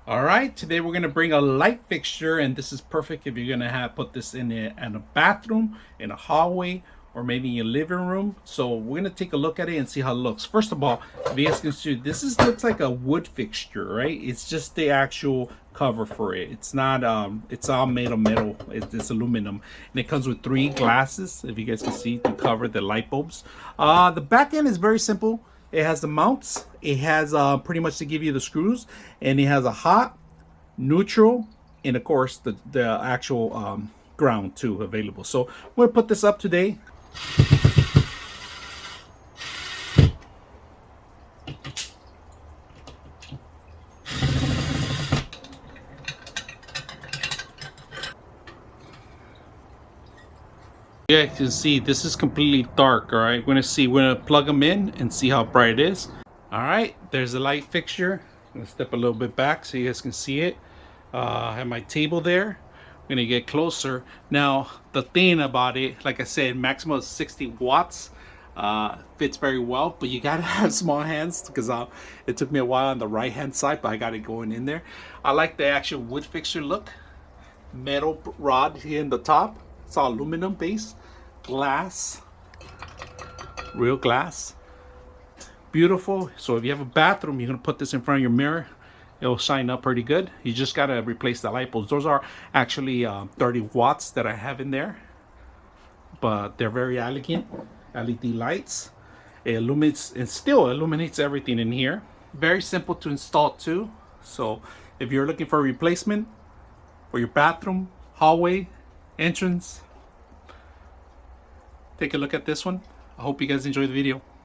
All right, today we're gonna bring a light fixture, and this is perfect if you're gonna put this in a bathroom, in a hallway, or maybe in your living room. So we're gonna take a look at it and see how it looks. First of all, if you guys can see, looks like a wood fixture, right? It's just the actual cover for it. It's not it's all made of metal. It's aluminum, and it comes with 3 glasses, if you guys can see, to cover the light bulbs. The back end is very simple. It has the mounts. It has pretty much to give you the screws, and it has a hot, neutral, and of course the actual ground too available. So we'll put this up today. Yeah, you can see this is completely dark. All right, we're gonna plug them in and see how bright it is. All right, there's the light fixture. I'm gonna step a little bit back so you guys can see it. I have my table there. I'm gonna get closer. Now, the thing about it, like I said, maximum of 60 watts. Fits very well, but you gotta have small hands because it took me a while on the right hand side, but I got it going in there. I like the actual wood fixture look. Metal rod here in the top. It's all aluminum base, glass, real glass. Beautiful. So if you have a bathroom, you're gonna put this in front of your mirror, it'll shine up pretty good. You just gotta replace the light bulbs. Those are actually 30 watts that I have in there, but they're very elegant LED lights. It illuminates and still illuminates everything in here. Very simple to install too. So if you're looking for a replacement for your bathroom, hallway, entrance, take a look at this one. I hope you guys enjoy the video.